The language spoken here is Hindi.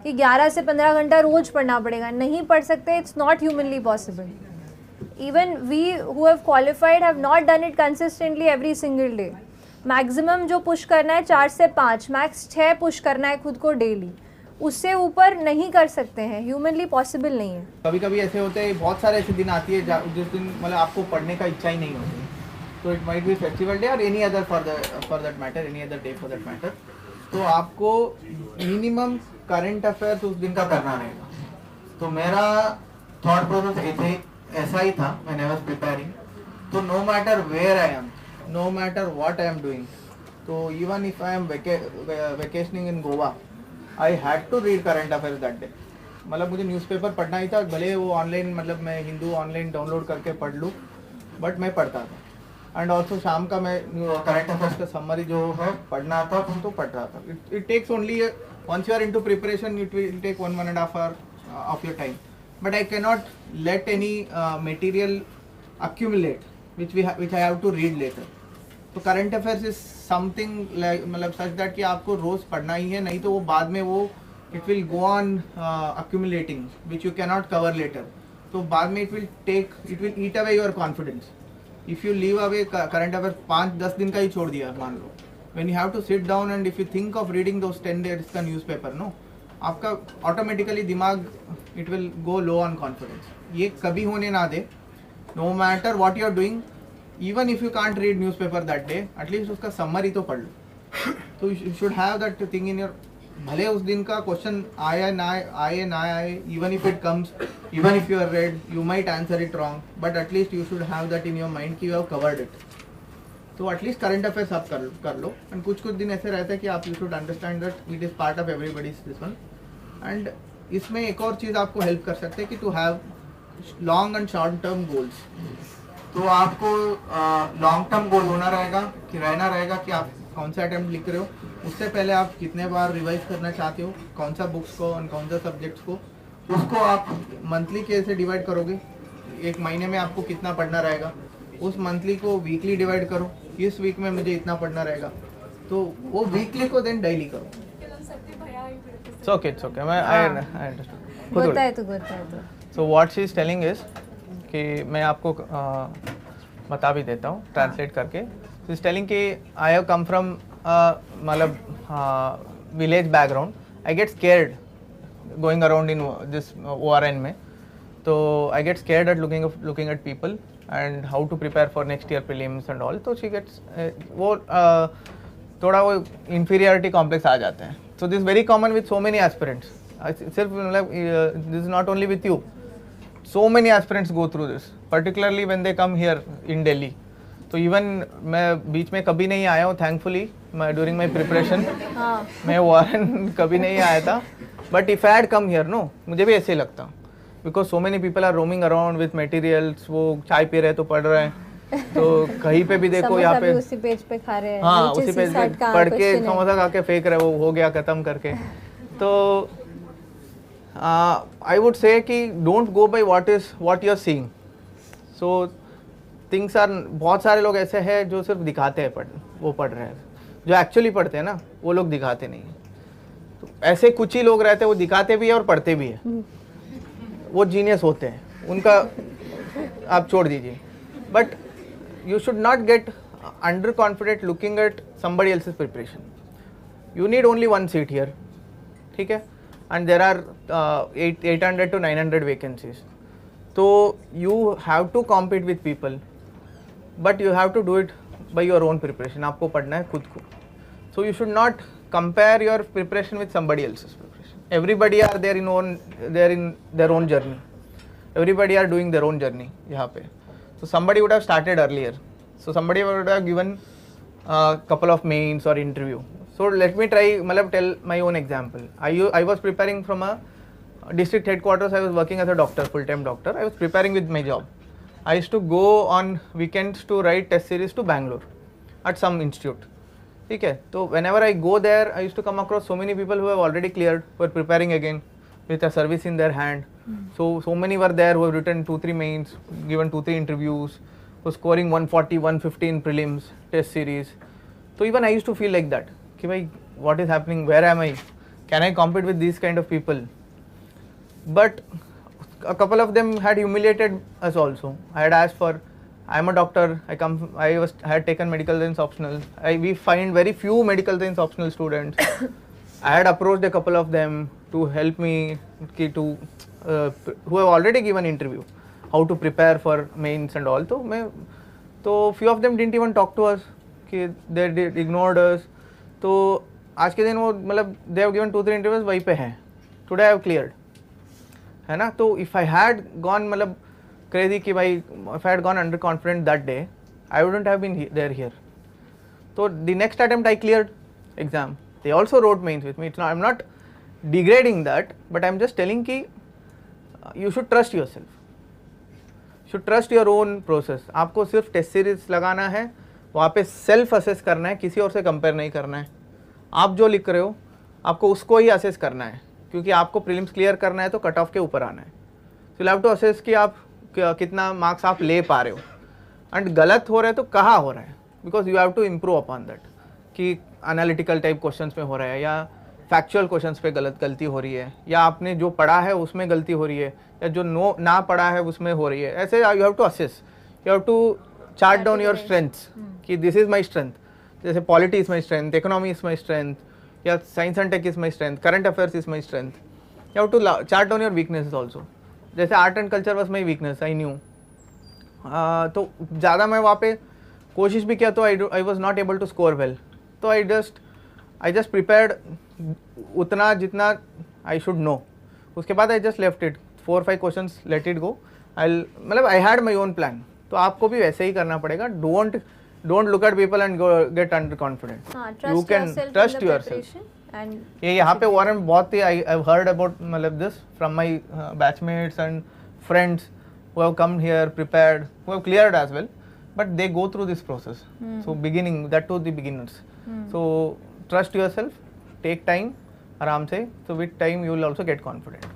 कि 11 से 15 घंटा रोज पढ़ना पड़ेगा, नहीं पढ़ सकते. It's not humanly possible. Even we who have qualified have not done it consistently every single day. Maximum जो पुश करना है 4 से 5, मैक्स 6 पुश करना है खुद को डेली. उससे ऊपर नहीं कर सकते हैं, ह्यूमनली पॉसिबल नहीं है. कभी कभी ऐसे होते हैं, बहुत सारे ऐसे दिन आती है जिस दिन मतलब आपको पढ़ने का इच्छा ही नहीं होती. तो it might be festival day और any other for that matter, any other day for that matter. तो आपको मिनिमम करंट अफेयर्स उस दिन का करना रहेगा. तो मेरा थॉट प्रोसेस ऐसा ही था व्हेन आई वाज प्रिपेयरिंग. तो no matter where I am, no matter what I am doing, तो even if I am vacationing in Goa, I had to read current affairs that day. मतलब मुझे न्यूज़पेपर पढ़ना ही था, भले वो ऑनलाइन, मतलब मैं हिंदू ऑनलाइन डाउनलोड करके पढ़ लूँ, बट मैं पढ़ता था. एंड ऑल्सो शाम का मैं करंट अफेयर्स का समरी जो है पढ़ना था तो पढ़ रहा था. It takes only once you are into preparation, it will take 1.5 hour of your time. But I cannot let any material accumulate which I have to read later. तो current affairs is something like मतलब such that कि आपको रोज पढ़ना ही है, नहीं तो वो बाद में वो it will go on accumulating which you cannot cover later. तो बाद में it will eat away your confidence. If you leave away current affairs 5-10 दिन का ही छोड़ दिया मान लो, when you have to sit down and if you think of reading those 10 days का newspaper, no, आपका automatically दिमाग it will go low on confidence. ये कभी होने ना दे. No matter what you are doing, even if you can't read newspaper that day, at least उसका summary तो पढ़ लो. तो you should have that thing in your, भले उस दिन का क्वेश्चन आए ना आए, even if it comes, even if you are read, you might answer it wrong, but at least you should have that in your mind कि you have covered it. तो एटलीस्ट करंट अफेयर्स आप कर लो. एंड कुछ दिन ऐसे रहता है कि आप you should understand that it is part of everybody's this one. And इसमें एक और चीज़ आपको हेल्प कर सकते हैं कि to have long and short term goals. तो आपको लॉन्ग टर्म गोल होना रहेगा कि रहना रहेगा कि आप कौन सा अटेम्प्ट लिख रहे हो, उससे पहले आप कितने बार रिवाइज करना चाहते हो, कौन सा बुक्स को और कौन सा सब्जेक्ट्स को, उसको आप मंथली कैसे डिवाइड करोगे, एक महीने में आपको कितना पढ़ना रहेगा, उस मंथली को वीकली डिवाइड करो, इस वीक में मुझे इतना पढ़ना रहेगा, तो वो वीकली को देन डेली करो. It's okay. I understand. होता है तो. So what she is telling is कि मैं आपको बता भी देता हूँ ट्रांसलेट करके. She is telling कि I have come from मतलब village background. I get scared going around in this ORN में. तो I get scared at looking at people and how to prepare for next year prelims and all. तो she gets वो थोड़ा वो inferiority complex आ जाते हैं. So this is very common with so many aspirants. सिर्फ मतलब this is not only with you. So many aspirants go through this, particularly when they come here in Delhi. तो इवन मैं बीच में कभी नहीं आया हूँ thankfully. During my preparation मैं ORN कभी नहीं आया था. But if I had come here, no, मुझे भी ऐसे ही लगता. Because so many people are roaming around with materials. वो चाय पी रहे तो पढ़ रहे हैं, तो कहीं पे भी देखो यहाँ पे उसी पेज पे खा रहे हैं, हाँ उसी पेज पे पढ़ के समोसा खा के फेंक रहे, वो हो गया खत्म करके. तो आई वुड से कि don't go by what you are seeing. So things are, बहुत सारे लोग ऐसे हैं जो सिर्फ दिखाते हैं वो पढ़ रहे हैं, जो एक्चुअली पढ़ते हैं ना वो लोग दिखाते नहीं हैं. तो ऐसे कुछ ही लोग रहते हैं वो दिखाते भी है और पढ़ते भी है, वो जीनियस होते हैं, उनका आप छोड़ दीजिए. But you should not get underconfident looking at somebody else's preparation. You need only one seat here, ठीक है, and there are 800 to 900 vacancies. So you have to compete with people, but you have to do it by your own preparation. आपको पढ़ना है खुद को. So you should not compare your preparation with somebody else's preparation. Everybody are there in their own journey. Everybody are doing their own journey यहाँ पे. So somebody would have started earlier. So somebody would have given a couple of mains or interview. So let me tell my own example. I was preparing from a district headquarters. I was working as a doctor, full-time doctor. I was preparing with my job. I used to go on weekends to write test series to Bangalore at some institute. Okay. So whenever I go there, I used to come across so many people who have already cleared, who are preparing again with a service in their hand. So many were there who have written 2-3 mains, given 2-3 interviews, who scoring 140, 150 in prelims, test series. So even I used to feel like that. कि भाई what is happening, where am I, can I compete with these kind of people? But a couple of them had humiliated us also. I had asked for, I'm a doctor, I had taken medical science optional. We find very few medical science optional students. I had approached a couple of them to help me who have already given interview, how to prepare for mains and all. So few of them didn't even talk to us. They ignored us. तो आज के दिन वो मतलब they have given 2-3 interviews वहीं पे हैं. Today I have cleared. है ना. तो if I had gone मतलब crazy कि भाई if I had gone underconfident that day, I wouldn't have been there here. So the next attempt I cleared exam. They also wrote mains with me. I'm not degrading that, but I'm just telling कि you should trust yourself. should trust your own process. आपको सिर्फ टेस्ट सीरीज लगाना है, वहाँ पे सेल्फ असेस करना है, किसी और से कंपेयर नहीं करना है. आप जो लिख रहे हो आपको उसको ही असेस करना है, क्योंकि आपको प्रीलिम्स क्लियर करना है तो कट ऑफ के ऊपर आना है. So you have to assess कि आप कितना मार्क्स आप ले पा रहे हो, एंड गलत हो रहा है तो कहाँ हो रहा है, because you have to improve upon that. कि एनालिटिकल टाइप क्वेश्चंस में हो रहा है, या फैक्चुअल क्वेश्चंस पे गलती हो रही है, या आपने जो पढ़ा है उसमें गलती हो रही है, या जो ना पढ़ा है उसमें हो रही है. ऐसे you have to assess, you have to chart down your strengths कि दिस इज माई स्ट्रेंथ. जैसे polity is my strength, economy is my strength, या science and tech is my strength, current affairs is my strength. You have to chart down your weaknesses also. जैसे art and culture was my weakness, I knew. तो ज़्यादा मैं वहाँ पे कोशिश भी किया तो I was not able to score well. तो आई जस्ट प्रिपेयर्ड उतना जितना आई शुड नो. उसके बाद I just left it 4-5 questions, let it go. मतलब I had my own plan. तो आपको भी वैसे ही करना पड़ेगा. Don't look at people and get under confident. You can trust yourself. ये यहाँ पे वारन बहुत ही आई हैव हर्ड अबाउट मतलब this from my batchmates and friends who have come here prepared, who have cleared as well, but they go through this process. So beginning, that to the beginners. So trust yourself, take time, आराम से. So with time you will also get confident.